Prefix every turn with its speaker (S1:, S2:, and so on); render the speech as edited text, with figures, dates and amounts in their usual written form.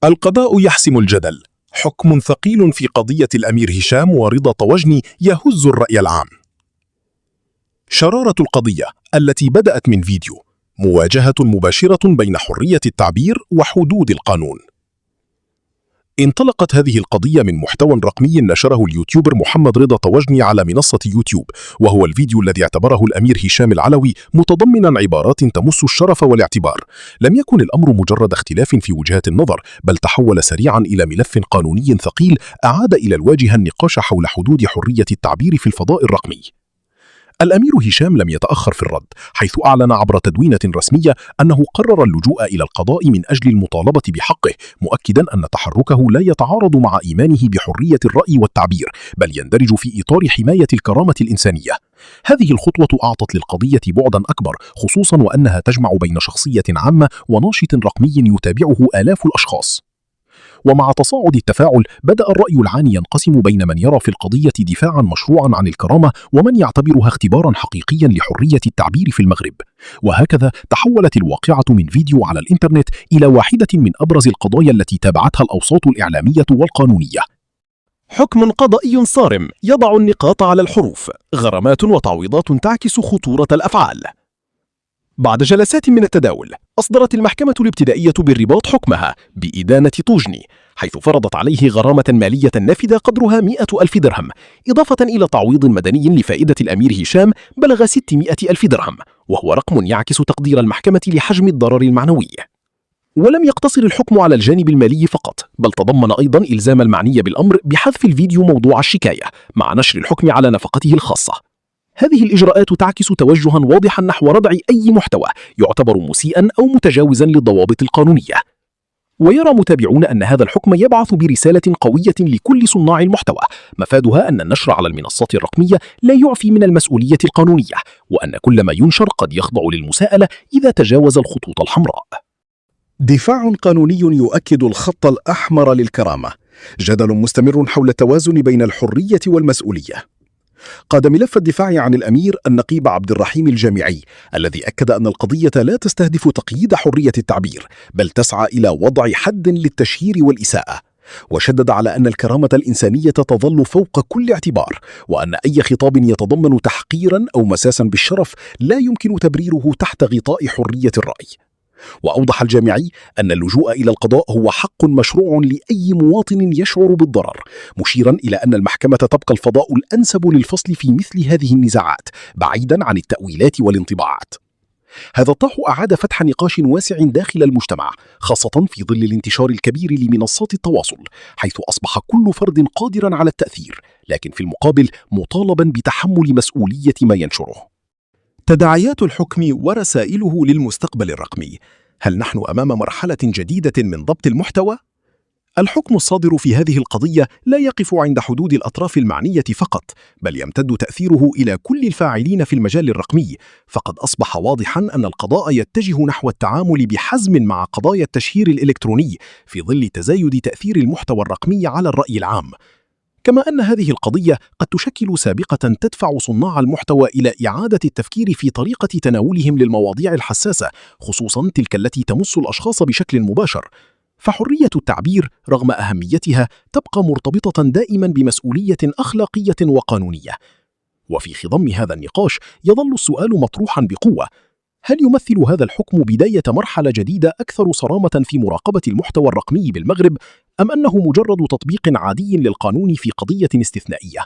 S1: القضاء يحسم الجدل. حكم ثقيل في قضية الأمير هشام ورضا طوجني يهز الرأي العام. شرارة القضية التي بدأت من فيديو، مواجهة مباشرة بين حرية التعبير وحدود القانون. انطلقت هذه القضية من محتوى رقمي نشره اليوتيوبر محمد رضا طوجني على منصة يوتيوب، وهو الفيديو الذي اعتبره الأمير هشام العلوي متضمنا عبارات تمس الشرف والاعتبار. لم يكن الأمر مجرد اختلاف في وجهات النظر، بل تحول سريعا إلى ملف قانوني ثقيل أعاد إلى الواجهة النقاش حول حدود حرية التعبير في الفضاء الرقمي. الأمير هشام لم يتأخر في الرد، حيث أعلن عبر تدوينة رسمية أنه قرر اللجوء إلى القضاء من أجل المطالبة بحقه، مؤكدا أن تحركه لا يتعارض مع إيمانه بحرية الرأي والتعبير، بل يندرج في إطار حماية الكرامة الإنسانية. هذه الخطوة أعطت للقضية بعدا أكبر، خصوصا وأنها تجمع بين شخصية عامة وناشط رقمي يتابعه آلاف الأشخاص. ومع تصاعد التفاعل، بدأ الرأي العام ينقسم بين من يرى في القضية دفاعا مشروعا عن الكرامة، ومن يعتبرها اختبارا حقيقيا لحرية التعبير في المغرب. وهكذا تحولت الواقعة من فيديو على الإنترنت إلى واحدة من أبرز القضايا التي تابعتها الأوساط الإعلامية والقانونية.
S2: حكم قضائي صارم يضع النقاط على الحروف، غرامات وتعويضات تعكس خطورة الأفعال. بعد جلسات من التداول، أصدرت المحكمة الابتدائية بالرباط حكمها بإدانة طوجني، حيث فرضت عليه غرامة مالية نافذة قدرها 100,000 درهم، إضافة إلى تعويض مدني لفائدة الأمير هشام بلغ 600,000 درهم، وهو رقم يعكس تقدير المحكمة لحجم الضرر المعنوي. ولم يقتصر الحكم على الجانب المالي فقط، بل تضمن أيضا إلزام المعني بالأمر بحذف الفيديو موضوع الشكاية، مع نشر الحكم على نفقته الخاصة. هذه الإجراءات تعكس توجها واضحا نحو ردع أي محتوى يعتبر مسيئا أو متجاوزا للضوابط القانونية. ويرى متابعون أن هذا الحكم يبعث برسالة قوية لكل صناع المحتوى، مفادها أن النشر على المنصات الرقمية لا يعفي من المسؤولية القانونية، وأن كل ما ينشر قد يخضع للمساءلة إذا تجاوز الخطوط الحمراء.
S3: دفاع قانوني يؤكد الخط الأحمر للكرامة. جدل مستمر حول التوازن بين الحرية والمسؤولية. قاد ملف الدفاع عن الأمير النقيب عبد الرحيم الجامعي، الذي أكد أن القضية لا تستهدف تقييد حرية التعبير، بل تسعى إلى وضع حد للتشهير والإساءة. وشدد على أن الكرامة الإنسانية تظل فوق كل اعتبار، وأن أي خطاب يتضمن تحقيرا أو مساسا بالشرف لا يمكن تبريره تحت غطاء حرية الرأي. وأوضح الجامعي أن اللجوء إلى القضاء هو حق مشروع لأي مواطن يشعر بالضرر، مشيرا إلى أن المحكمة تبقى الفضاء الأنسب للفصل في مثل هذه النزاعات، بعيدا عن التأويلات والانطباعات. هذا الطرح أعاد فتح نقاش واسع داخل المجتمع، خاصة في ظل الانتشار الكبير لمنصات التواصل، حيث أصبح كل فرد قادرا على التأثير، لكن في المقابل مطالبا بتحمل مسؤولية ما ينشره.
S2: تداعيات الحكم ورسائله للمستقبل الرقمي. هل نحن أمام مرحلة جديدة من ضبط المحتوى؟ الحكم الصادر في هذه القضية لا يقف عند حدود الأطراف المعنية فقط، بل يمتد تأثيره إلى كل الفاعلين في المجال الرقمي، فقد أصبح واضحا أن القضاء يتجه نحو التعامل بحزم مع قضايا التشهير الإلكتروني في ظل تزايد تأثير المحتوى الرقمي على الرأي العام. كما أن هذه القضية قد تشكل سابقة تدفع صناع المحتوى إلى إعادة التفكير في طريقة تناولهم للمواضيع الحساسة، خصوصا تلك التي تمس الأشخاص بشكل مباشر. فحرية التعبير رغم أهميتها تبقى مرتبطة دائما بمسؤولية أخلاقية وقانونية. وفي خضم هذا النقاش يظل السؤال مطروحا بقوة: هل يمثل هذا الحكم بداية مرحلة جديدة أكثر صرامة في مراقبة المحتوى الرقمي بالمغرب، أم أنه مجرد تطبيق عادي للقانون في قضية استثنائية؟